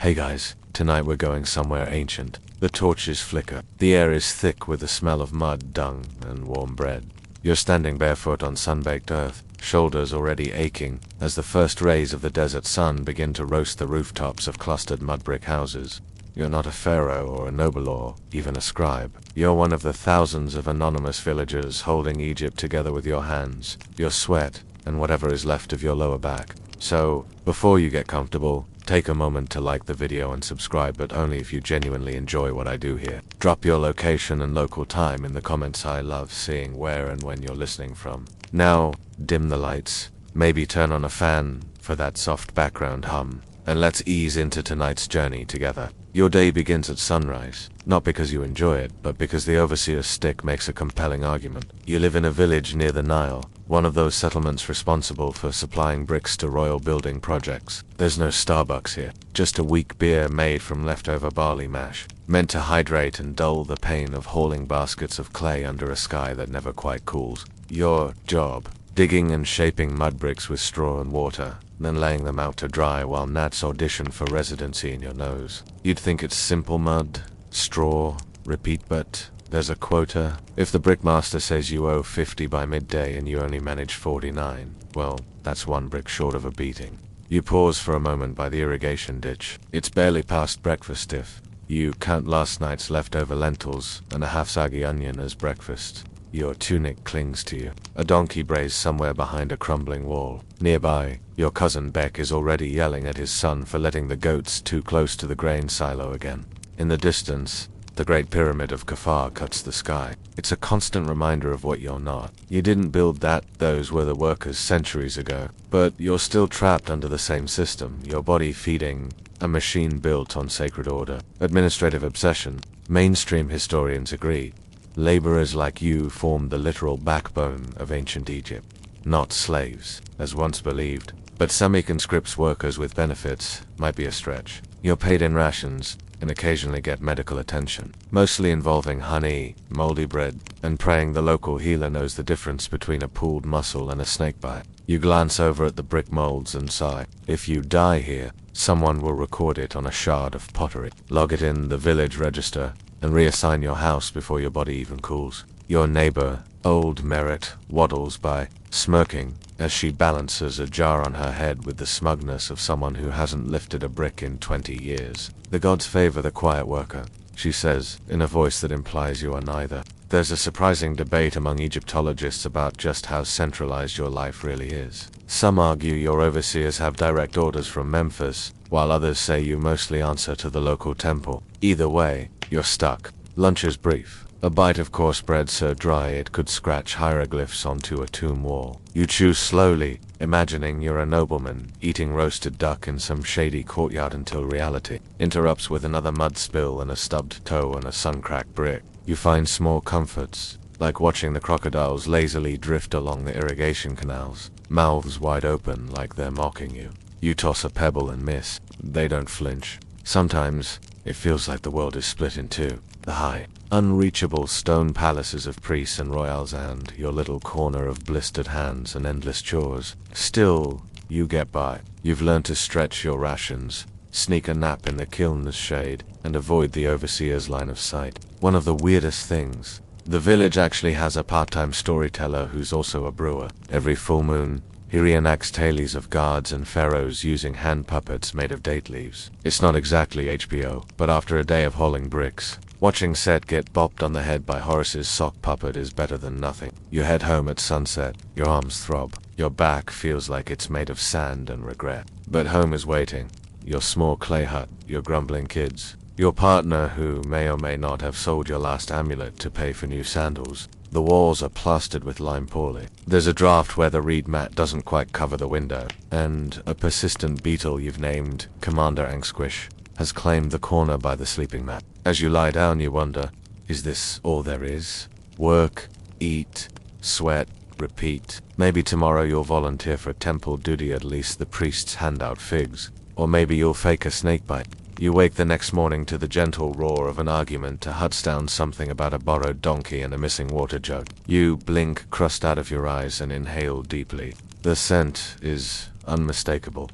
Hey guys, tonight we're going somewhere ancient. The torches flicker. The air is thick with the smell of mud, dung, and warm bread. You're standing barefoot on sun-baked earth, shoulders already aching, as the first rays of the desert sun begin to roast the rooftops of clustered mud brick houses. You're not a pharaoh or a noble or even a scribe. You're one of the thousands of anonymous villagers holding Egypt together with your hands, your sweat, and whatever is left of your lower back. So, before you get comfortable, take a moment to like the video and subscribe, but only if you genuinely enjoy what I do here. Drop your location and local time in the comments. I love seeing where and when you're listening from. Now, dim the lights, maybe turn on a fan for that soft background hum, and let's ease into tonight's journey together. Your day begins at sunrise, not because you enjoy it, but because the overseer's stick makes a compelling argument. You live in a village near the Nile, one of those settlements responsible for supplying bricks to royal building projects. There's no Starbucks here, just a weak beer made from leftover barley mash, meant to hydrate and dull the pain of hauling baskets of clay under a sky that never quite cools. Your job: digging and shaping mud bricks with straw and water, then laying them out to dry while gnats audition for residency in your nose. You'd think it's simple: mud, straw, repeat, but there's a quota. If the brickmaster says you owe 50 by midday and you only manage 49, well, that's one brick short of a beating. You pause for a moment by the irrigation ditch. It's barely past breakfast if you count last night's leftover lentils and a half-saggy onion as breakfast. Your tunic clings to you. A donkey brays somewhere behind a crumbling wall. Nearby, your cousin Beck is already yelling at his son for letting the goats too close to the grain silo again. In the distance, the Great Pyramid of Kafar cuts the sky. It's a constant reminder of what you're not. You didn't build that, those were the workers centuries ago. But you're still trapped under the same system, your body feeding a machine built on sacred order. Administrative obsession. Mainstream historians agree. Laborers like you formed the literal backbone of ancient Egypt. Not slaves, as once believed, but semi-conscript workers with benefits might be a stretch. You're paid in rations, and occasionally get medical attention, mostly involving honey, moldy bread, and praying the local healer knows the difference between a pulled muscle and a snakebite. You glance over at the brick molds and sigh. If you die here, someone will record it on a shard of pottery, log it in the village register, and reassign your house before your body even cools. Your neighbor, Old Merit, waddles by, smirking, as she balances a jar on her head with the smugness of someone who hasn't lifted a brick in 20 years. The gods favor the quiet worker, she says, in a voice that implies you are neither. There's a surprising debate among Egyptologists about just how centralized your life really is. Some argue your overseers have direct orders from Memphis, while others say you mostly answer to the local temple. Either way, you're stuck. Lunch is brief. A bite of coarse bread so dry it could scratch hieroglyphs onto a tomb wall. You chew slowly, imagining you're a nobleman, eating roasted duck in some shady courtyard until reality interrupts with another mud spill and a stubbed toe on a sun-cracked brick. You find small comforts, like watching the crocodiles lazily drift along the irrigation canals, mouths wide open like they're mocking you. You toss a pebble and miss. They don't flinch. Sometimes, it feels like the world is split in two. The high, unreachable stone palaces of priests and royals and your little corner of blistered hands and endless chores. Still, you get by. You've learned to stretch your rations, sneak a nap in the kiln's shade, and avoid the overseer's line of sight. One of the weirdest things, the village actually has a part-time storyteller who's also a brewer. Every full moon, he reenacts tales of gods and pharaohs using hand puppets made of date leaves. It's not exactly HBO, but after a day of hauling bricks, watching Set get bopped on the head by Horace's sock puppet is better than nothing. You head home at sunset. Your arms throb. Your back feels like it's made of sand and regret. But home is waiting. Your small clay hut, your grumbling kids, your partner who may or may not have sold your last amulet to pay for new sandals. The walls are plastered with lime poorly. There's a draft where the reed mat doesn't quite cover the window, and a persistent beetle you've named Commander Angsquish has claimed the corner by the sleeping mat. As you lie down, you wonder, is this all there is? Work, eat, sweat, repeat. Maybe tomorrow you'll volunteer for temple duty, at least the priests hand out figs. Or maybe you'll fake a snakebite. You wake the next morning to the gentle roar of an argument to huts down something about a borrowed donkey and a missing water jug. You blink crust out of your eyes and inhale deeply. The scent is unmistakable.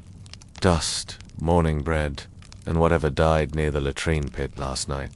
Dust, morning bread, and whatever died near the latrine pit last night.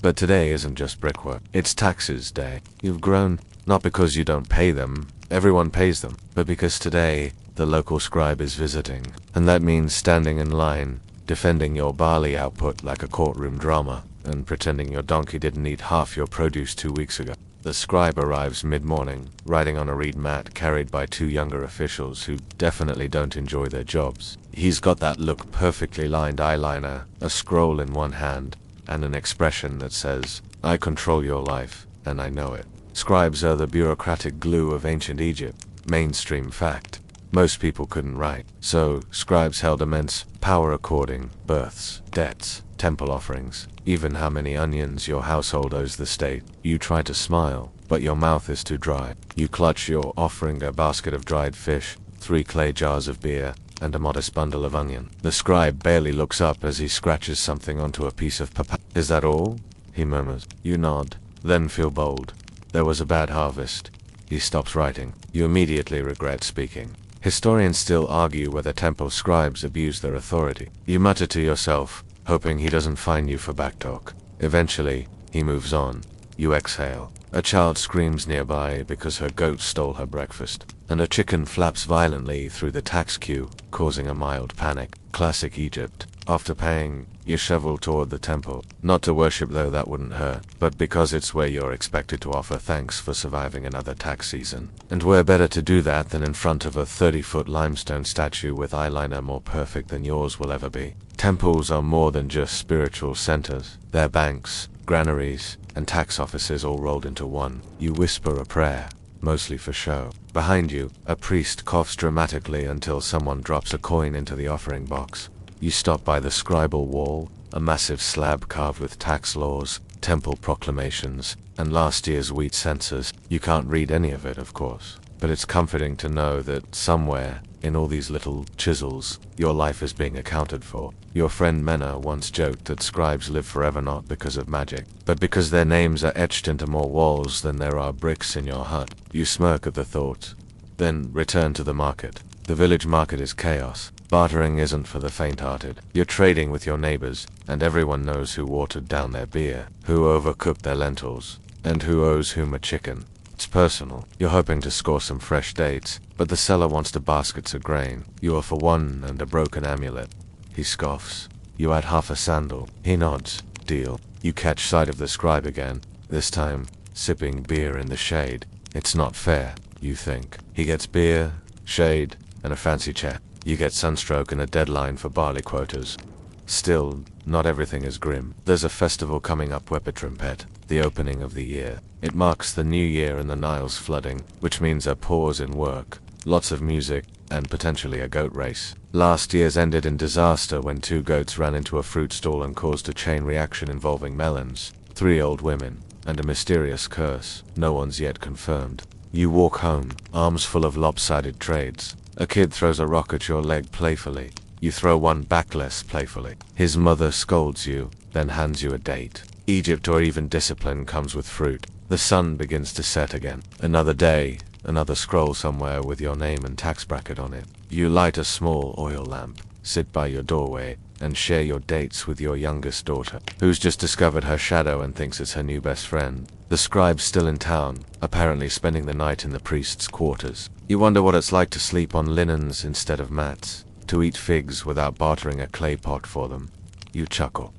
But today isn't just brickwork. It's taxes day. You've grown, not because you don't pay them, everyone pays them, but because today the local scribe is visiting, and that means standing in line, defending your barley output like a courtroom drama, and pretending your donkey didn't eat half your produce 2 weeks ago. The scribe arrives mid-morning, riding on a reed mat carried by 2 younger officials who definitely don't enjoy their jobs. He's got that look perfectly lined eyeliner, a scroll in one hand, and an expression that says, "I control your life, and I know it." Scribes are the bureaucratic glue of ancient Egypt. Mainstream fact. Most people couldn't write, so scribes held immense power recording births, debts, temple offerings, even how many onions your household owes the state. You try to smile, but your mouth is too dry. You clutch your offering, a basket of dried fish, 3 clay jars of beer, and a modest bundle of onion. The scribe barely looks up as he scratches something onto a piece of papyrus. "Is that all?" he murmurs. You nod, then feel bold. There was a bad harvest. He stops writing. You immediately regret speaking. Historians still argue whether temple scribes abuse their authority. You mutter to yourself, hoping he doesn't fine you for backtalk. Eventually, he moves on. You exhale. A child screams nearby because her goat stole her breakfast, and a chicken flaps violently through the tax queue, causing a mild panic. Classic Egypt. After paying, you shovel toward the temple. Not to worship, though that wouldn't hurt, but because it's where you're expected to offer thanks for surviving another tax season. And where better to do that than in front of a 30-foot limestone statue with eyeliner more perfect than yours will ever be. Temples are more than just spiritual centers. They're banks, granaries, and tax offices all rolled into one. You whisper a prayer, mostly for show. Behind you, a priest coughs dramatically until someone drops a coin into the offering box. You stop by the scribal wall, a massive slab carved with tax laws, temple proclamations, and last year's wheat census. You can't read any of it, of course, but it's comforting to know that somewhere, in all these little chisels, your life is being accounted for. Your friend Mena once joked that scribes live forever not because of magic, but because their names are etched into more walls than there are bricks in your hut. You smirk at the thought, then return to the market. The village market is chaos. Bartering isn't for the faint-hearted. You're trading with your neighbors, and everyone knows who watered down their beer, who overcooked their lentils, and who owes whom a chicken. It's personal. You're hoping to score some fresh dates, but the seller wants 2 baskets of grain. You offer 1 and a broken amulet. He scoffs. You add half a sandal. He nods. Deal. You catch sight of the scribe again, this time sipping beer in the shade. It's not fair, you think. He gets beer, shade, and a fancy chair. You get sunstroke and a deadline for barley quotas. Still, not everything is grim. There's a festival coming up, Wepitrimpet, the opening of the year. It marks the new year and the Nile's flooding, which means a pause in work, lots of music, and potentially a goat race. Last year's ended in disaster when 2 goats ran into a fruit stall and caused a chain reaction involving melons, 3 old women, and a mysterious curse. No one's yet confirmed. You walk home, arms full of lopsided trades. A kid throws a rock at your leg playfully. You throw one back less playfully. His mother scolds you, then hands you a date. Egypt, or even discipline, comes with fruit. The sun begins to set again. Another day, another scroll somewhere with your name and tax bracket on it. You light a small oil lamp, sit by your doorway, and share your dates with your youngest daughter, who's just discovered her shadow and thinks it's her new best friend. The scribe's still in town, apparently spending the night in the priest's quarters. You wonder what it's like to sleep on linens instead of mats, to eat figs without bartering a clay pot for them. You chuckle.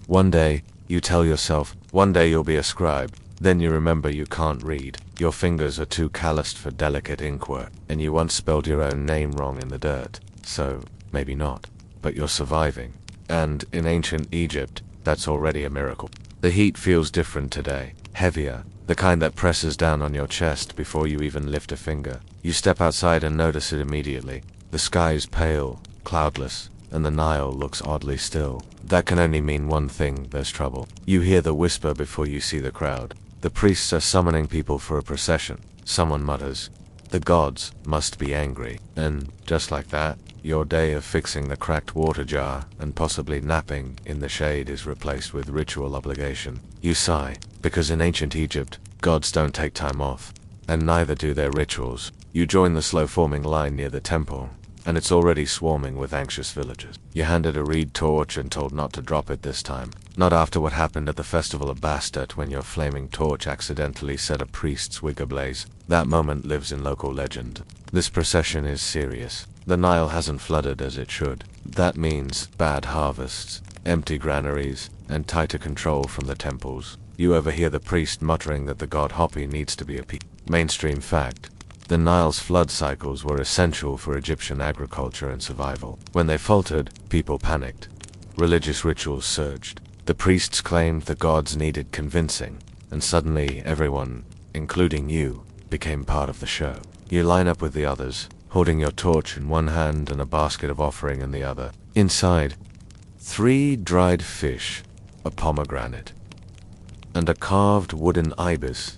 One day, you tell yourself, one day you'll be a scribe. Then you remember you can't read. Your fingers are too calloused for delicate inkwork, and you once spelled your own name wrong in the dirt. So, maybe not. But you're surviving. And in ancient Egypt, that's already a miracle. The heat feels different today. Heavier. The kind that presses down on your chest before you even lift a finger. You step outside and notice it immediately. The sky's pale, cloudless, and the Nile looks oddly still. That can only mean one thing: there's trouble. You hear the whisper before you see the crowd. The priests are summoning people for a procession. Someone mutters, "The gods must be angry." And just like that, your day of fixing the cracked water jar and possibly napping in the shade is replaced with ritual obligation. You sigh, because in ancient Egypt, gods don't take time off, and neither do their rituals. You join the slow-forming line near the temple, and it's already swarming with anxious villagers. You're handed a reed torch and told not to drop it this time. Not after what happened at the festival of Bastet when your flaming torch accidentally set a priest's wig ablaze. That moment lives in local legend. This procession is serious. The Nile hasn't flooded as it should. That means bad harvests, empty granaries, and tighter control from the temples. You overhear the priest muttering that the god Hopi needs to be appeased. Mainstream fact. The Nile's flood cycles were essential for Egyptian agriculture and survival. When they faltered, people panicked. Religious rituals surged. The priests claimed the gods needed convincing, and suddenly everyone, including you, became part of the show. You line up with the others, holding your torch in one hand and a basket of offering in the other. Inside, 3 dried fish, a pomegranate, and a carved wooden ibis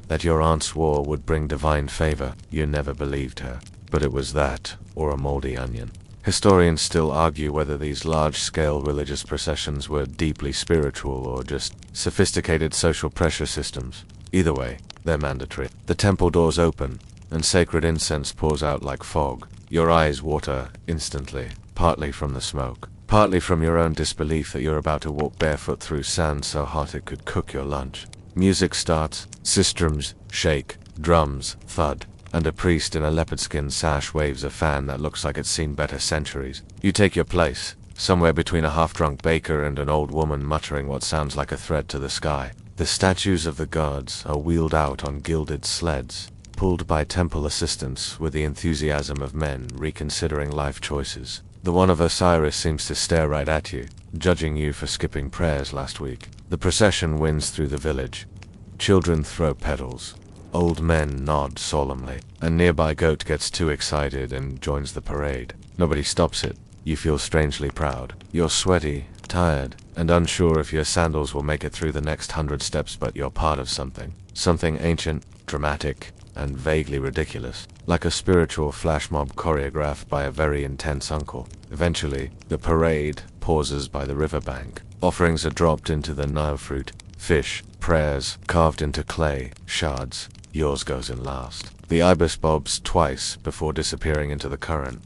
that your aunt swore would bring divine favor. You never believed her, but it was that, or a moldy onion. Historians still argue whether these large-scale religious processions were deeply spiritual or just sophisticated social pressure systems. Either way, they're mandatory. The temple doors open, and sacred incense pours out like fog. Your eyes water instantly, partly from the smoke, partly from your own disbelief that you're about to walk barefoot through sand so hot it could cook your lunch. Music starts, sistrums shake, drums thud, and a priest in a leopard skin sash waves a fan that looks like it's seen better centuries. You take your place, somewhere between a half-drunk baker and an old woman muttering what sounds like a threat to the sky. The statues of the gods are wheeled out on gilded sleds, pulled by temple assistants with the enthusiasm of men reconsidering life choices. The one of Osiris seems to stare right at you, judging you for skipping prayers last week. The procession winds through the village. Children throw petals. Old men nod solemnly. A nearby goat gets too excited and joins the parade. Nobody stops it. You feel strangely proud. You're sweaty, tired, and unsure if your sandals will make it through the next 100 steps, but you're part of something. Something ancient, dramatic, and vaguely ridiculous. Like a spiritual flash mob choreographed by a very intense uncle. Eventually, the parade pauses by the riverbank. Offerings are dropped into the Nile fruit, fish, prayers carved into clay, shards. Yours goes in last. The ibis bobs twice before disappearing into the current.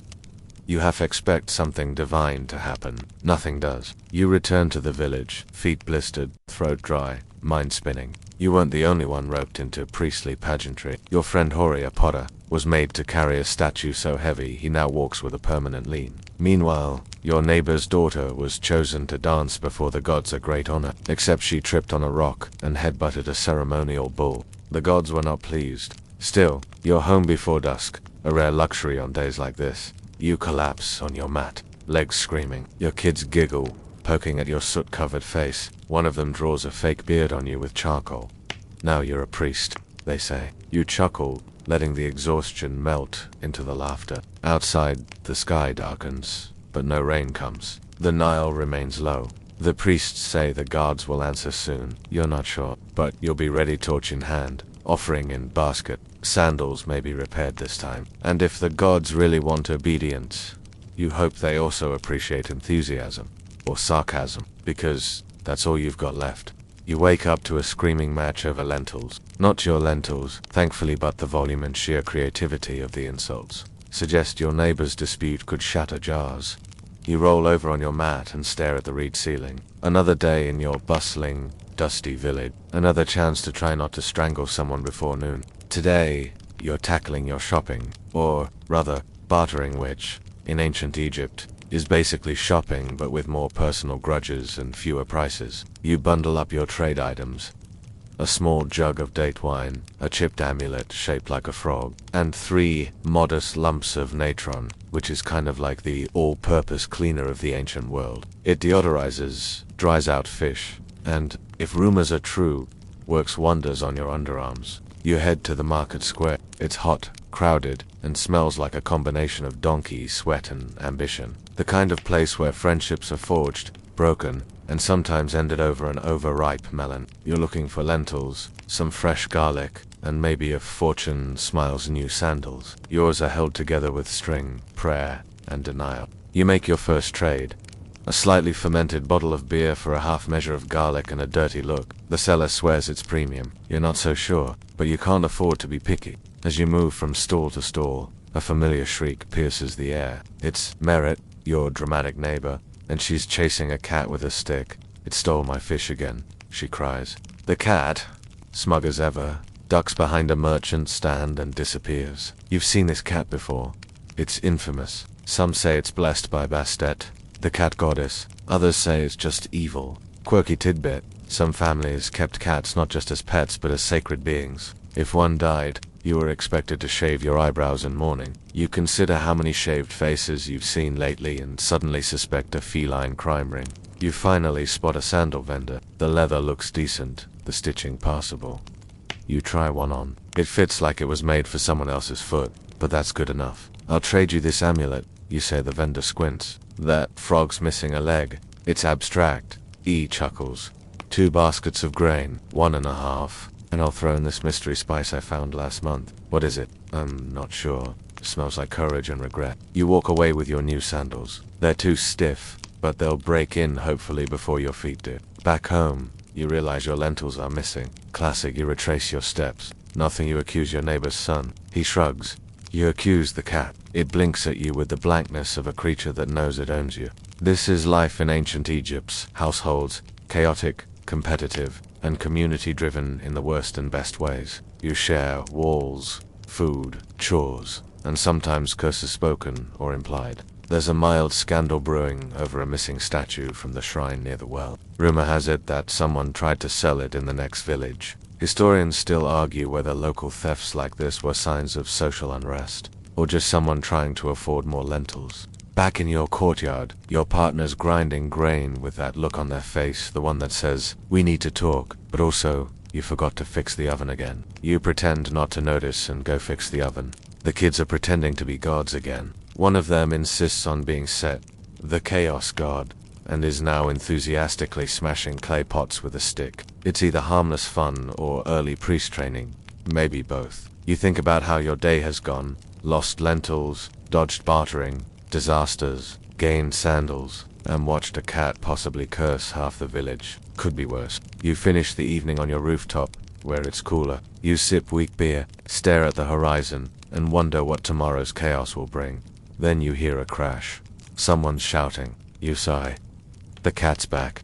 You half expect something divine to happen. Nothing does. You return to the village, feet blistered, throat dry, mind spinning. You weren't the only one roped into priestly pageantry. Your friend Hori, a potter, was made to carry a statue so heavy he now walks with a permanent lean. Meanwhile, your neighbor's daughter was chosen to dance before the gods a great honor, except she tripped on a rock and headbutted a ceremonial bull. The gods were not pleased. Still, you're home before dusk, a rare luxury on days like this. You collapse on your mat, legs screaming. Your kids giggle, poking at your soot-covered face. One of them draws a fake beard on you with charcoal. Now you're a priest, they say. You chuckle, letting the exhaustion melt into the laughter. Outside, the sky darkens, but no rain comes. The Nile remains low. The priests say the gods will answer soon. You're not sure, but you'll be ready, torch in hand, offering in basket. Sandals may be repaired this time. And if the gods really want obedience, you hope they also appreciate enthusiasm, or sarcasm, because that's all you've got left. You wake up to a screaming match over lentils. Not your lentils, thankfully, but the volume and sheer creativity of the insults. Suggest your neighbor's dispute could shatter jars. You roll over on your mat and stare at the reed ceiling. Another day in your bustling, dusty village. Another chance to try not to strangle someone before noon. Today, you're tackling your shopping, or rather, bartering, which, in ancient Egypt, is basically shopping but with more personal grudges and fewer prices. You bundle up your trade items. A small jug of date wine, a chipped amulet shaped like a frog, and 3 modest lumps of natron, which is kind of like the all-purpose cleaner of the ancient world. It deodorizes, dries out fish, and, if rumors are true, works wonders on your underarms. You head to the market square. It's hot, crowded, and smells like a combination of donkey, sweat, and ambition. The kind of place where friendships are forged, broken, and sometimes ended over an overripe melon. You're looking for lentils, some fresh garlic, and maybe if fortune smiles new sandals. Yours are held together with string, prayer, and denial. You make your first trade. A slightly fermented bottle of beer for a half measure of garlic and a dirty look. The seller swears it's premium. You're not so sure, but you can't afford to be picky. As you move from stall to stall, A familiar shriek pierces the air. It's Merritt, your dramatic neighbor, and she's chasing a cat with a stick. It stole my fish again, she cries. The cat, smug as ever, ducks behind a merchant stand and disappears. You've seen this cat before. It's infamous. Some say it's blessed by Bastet, the cat goddess. Others say it's just evil. Quirky tidbit. Some families kept cats not just as pets but as sacred beings. If one died, you were expected to shave your eyebrows in mourning. You consider how many shaved faces you've seen lately and suddenly suspect a feline crime ring. You finally spot a sandal vendor. The leather looks decent, the stitching passable. You try one on. It fits like it was made for someone else's foot, but that's good enough. I'll trade you this amulet, you say. The vendor squints. That frog's missing a leg. It's abstract. E chuckles. 2 baskets of grain, 1.5. And I'll throw in this mystery spice I found last month. What is it? I'm not sure. Smells like courage and regret. You walk away with your new sandals. They're too stiff, but they'll break in hopefully before your feet do. Back home, you realize your lentils are missing. Classic. You retrace your steps. Nothing. You accuse your neighbor's son. He shrugs. You accuse the cat. It blinks at you with the blankness of a creature that knows it owns you. This is life in ancient Egypt's households. Chaotic, competitive, and community-driven in the worst and best ways. You share walls, food, chores, and sometimes curses spoken or implied. There's a mild scandal brewing over a missing statue from the shrine near the well. Rumor has it that someone tried to sell it in the next village. Historians still argue whether local thefts like this were signs of social unrest, or just someone trying to afford more lentils. Back in your courtyard, your partner's grinding grain with that look on their face, the one that says, "We need to talk," but also, "You forgot to fix the oven again." You pretend not to notice and go fix the oven. The kids are pretending to be gods again. One of them insists on being Set, the chaos god, and is now enthusiastically smashing clay pots with a stick. It's either harmless fun or early priest training, maybe both. You think about how your day has gone, lost lentils, dodged bartering, disasters, gained sandals, and watched a cat possibly curse half the village. Could be worse. You finish the evening on your rooftop, where it's cooler. You sip weak beer, stare at the horizon, and wonder what tomorrow's chaos will bring. Then you hear a crash. Someone's shouting. You sigh. The cat's back.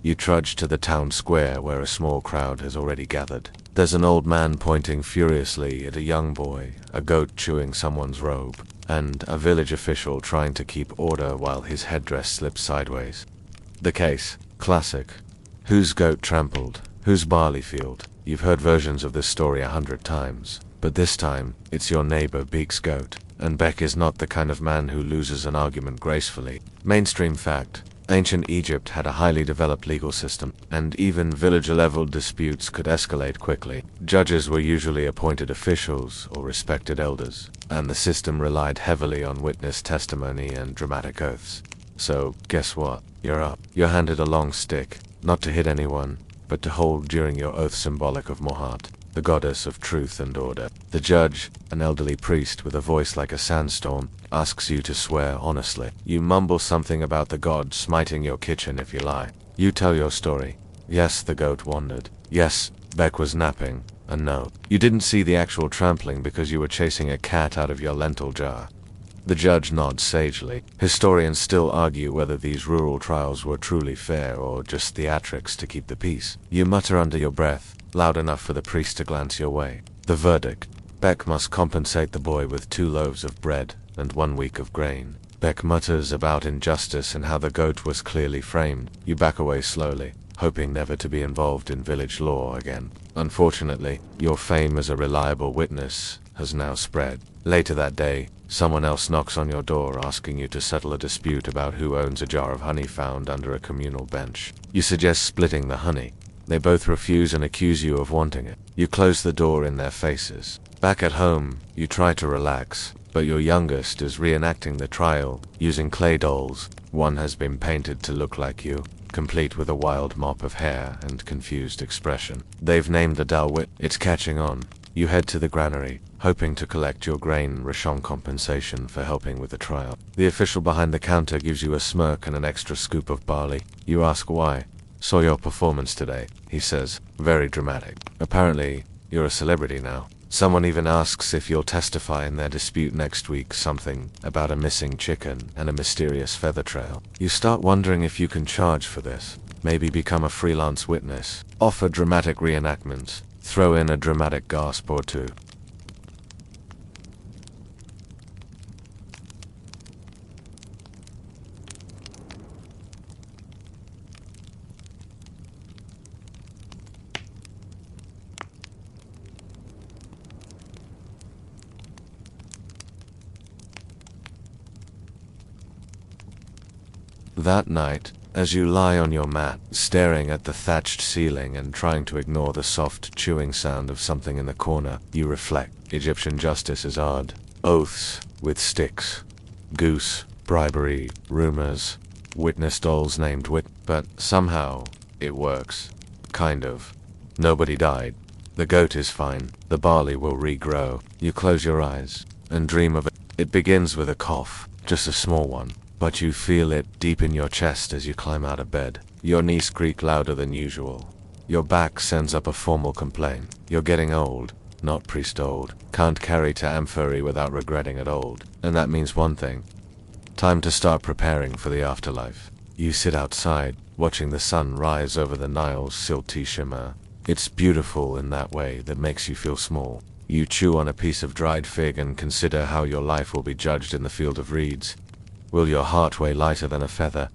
You trudge to the town square where a small crowd has already gathered. There's an old man pointing furiously at a young boy, a goat chewing someone's robe, and a village official trying to keep order while his headdress slips sideways. The case. Classic. Whose goat trampled? Whose barley field? You've heard versions of this story 100 times, but this time, it's your neighbor Beak's goat, and Beck is not the kind of man who loses an argument gracefully. Mainstream fact. Ancient Egypt had a highly developed legal system, and even villager-level disputes could escalate quickly. Judges were usually appointed officials or respected elders, and the system relied heavily on witness testimony and dramatic oaths. So, guess what? You're up. You're handed a long stick, not to hit anyone, but to hold during your oath symbolic of Mohat, the goddess of truth and order. The judge, an elderly priest with a voice like a sandstorm, asks you to swear honestly. You mumble something about the god smiting your kitchen if you lie. You tell your story. Yes, the goat wandered. Yes, Beck was napping. And no, you didn't see the actual trampling because you were chasing a cat out of your lentil jar. The judge nods sagely. Historians still argue whether these rural trials were truly fair or just theatrics to keep the peace. You mutter under your breath, loud enough for the priest to glance your way. The verdict. Beck must compensate the boy with 2 loaves of bread and 1 week of grain. Beck mutters about injustice and how the goat was clearly framed. You back away slowly, hoping never to be involved in village law again. Unfortunately, your fame as a reliable witness has now spread. Later that day, someone else knocks on your door asking you to settle a dispute about who owns a jar of honey found under a communal bench. You suggest splitting the honey. They both refuse and accuse you of wanting it. You close the door in their faces. Back at home, you try to relax, but your youngest is reenacting the trial, using clay dolls. One has been painted to look like you, complete with a wild mop of hair and confused expression. They've named the dull wit. It's catching on. You head to the granary, hoping to collect your grain ration compensation for helping with the trial. The official behind the counter gives you a smirk and an extra scoop of barley. You ask why. Saw your performance today, he says, very dramatic. Apparently, you're a celebrity now. Someone even asks if you'll testify in their dispute next week, something about a missing chicken and a mysterious feather trail. You start wondering if you can charge for this. Maybe become a freelance witness. Offer dramatic reenactments. Throw in a dramatic gasp or two. That night, as you lie on your mat, staring at the thatched ceiling and trying to ignore the soft chewing sound of something in the corner, you reflect. Egyptian justice is hard. Oaths with sticks. Goose, bribery, rumors, witness dolls named but somehow, it works. Kind of. Nobody died. The goat is fine. The barley will regrow. You close your eyes and dream of it. It begins with a cough, just a small one. But you feel it deep in your chest as you climb out of bed. Your knees creak louder than usual. Your back sends up a formal complaint. You're getting old, not priest old. Can't carry to Amphory without regretting it old. And that means one thing. Time to start preparing for the afterlife. You sit outside, watching the sun rise over the Nile's silty shimmer. It's beautiful in that way that makes you feel small. You chew on a piece of dried fig and consider how your life will be judged in the field of reeds. Will your heart weigh lighter than a feather?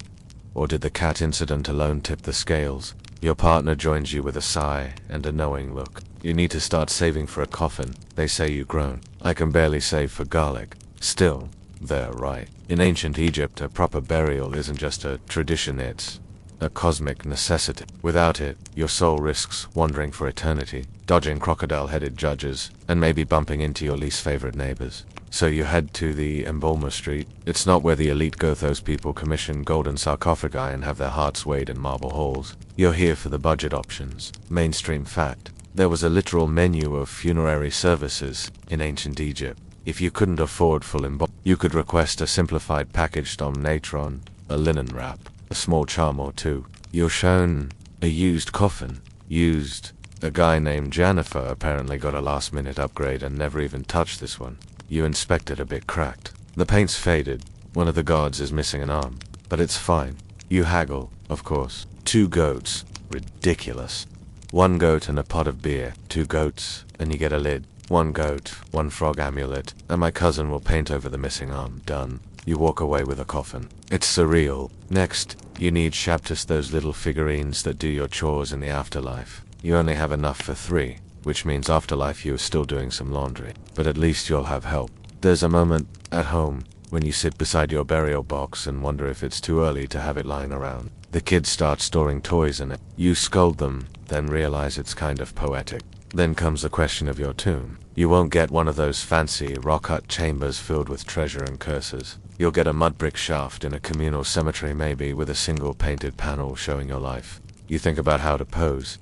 Or did the cat incident alone tip the scales? Your partner joins you with a sigh and a knowing look. You need to start saving for a coffin. They say you groan. I can barely save for garlic. Still, they're right. In ancient Egypt, a proper burial isn't just a tradition, it's a cosmic necessity. Without it, your soul risks wandering for eternity, dodging crocodile-headed judges, and maybe bumping into your least favorite neighbors. So you head to the Embalmer Street. It's not where the elite Gothos people commission golden sarcophagi and have their hearts weighed in marble halls. You're here for the budget options. Mainstream fact. There was a literal menu of funerary services in ancient Egypt. If you couldn't afford full embalming, you could request a simplified packaged omnatron, a linen wrap, a small charm or two. You're shown a used coffin. Used. A guy named Jennifer apparently got a last-minute upgrade and never even touched this one. You inspect it a bit cracked. The paint's faded. One of the guards is missing an arm. But it's fine. You haggle, of course. 2 goats. Ridiculous. 1 goat and a pot of beer. 2 goats, and you get a lid. 1 goat, 1 frog amulet, and my cousin will paint over the missing arm. Done. You walk away with a coffin. It's surreal. Next, you need Shaptus, those little figurines that do your chores in the afterlife. You only have enough for 3. Which means afterlife you are still doing some laundry. But at least you'll have help. There's a moment, at home, when you sit beside your burial box and wonder if it's too early to have it lying around. The kids start storing toys in it. You scold them, then realize it's kind of poetic. Then comes the question of your tomb. You won't get one of those fancy, rock-cut chambers filled with treasure and curses. You'll get a mud brick shaft in a communal cemetery maybe with a single painted panel showing your life. You think about how to pose.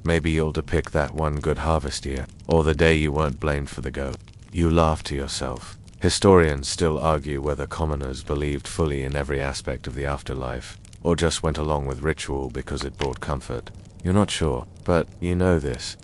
Maybe you'll depict that one good harvest year, or the day you weren't blamed for the goat. You laugh to yourself. Historians still argue whether commoners believed fully in every aspect of the afterlife, or just went along with ritual because it brought comfort. You're not sure, but you know this.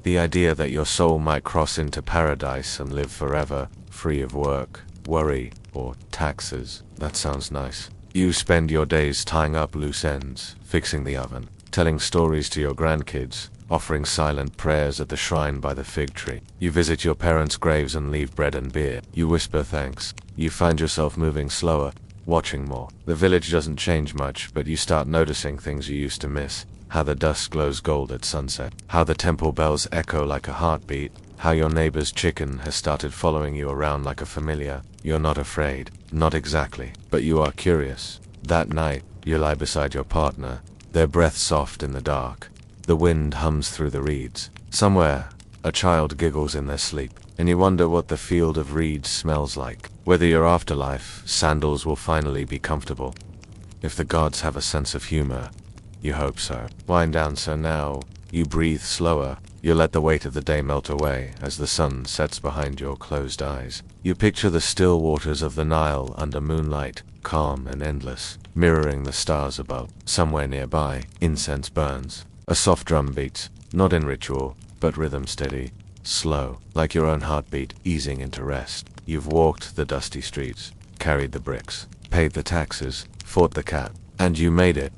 The idea that your soul might cross into paradise and live forever, free of work, worry, or taxes. That sounds nice. You spend your days tying up loose ends, fixing the oven, telling stories to your grandkids, offering silent prayers at the shrine by the fig tree. You visit your parents' graves and leave bread and beer. You whisper thanks. You find yourself moving slower, watching more. The village doesn't change much, but you start noticing things you used to miss. How the dusk glows gold at sunset. How the temple bells echo like a heartbeat. How your neighbor's chicken has started following you around like a familiar. You're not afraid. Not exactly. But you are curious. That night, you lie beside your partner, their breath soft in the dark. The wind hums through the reeds. Somewhere, a child giggles in their sleep, and you wonder what the field of reeds smells like. Whether your afterlife, sandals will finally be comfortable. If the gods have a sense of humor, you hope so. Wind down so now, you breathe slower. You let the weight of the day melt away as the sun sets behind your closed eyes. You picture the still waters of the Nile under moonlight, calm and endless, mirroring the stars above. Somewhere nearby, incense burns. A soft drum beats, not in ritual, but rhythm steady, slow, like your own heartbeat easing into rest. You've walked the dusty streets, carried the bricks, paid the taxes, fought the cat, and you made it.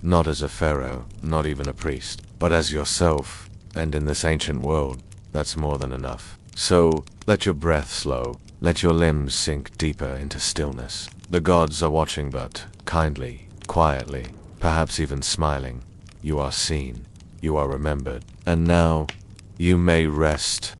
Not as a pharaoh, not even a priest, but as yourself. And in this ancient world, that's more than enough. So, let your breath slow, let your limbs sink deeper into stillness. The gods are watching, but kindly, quietly, perhaps even smiling. You are seen, you are remembered, and now, you may rest.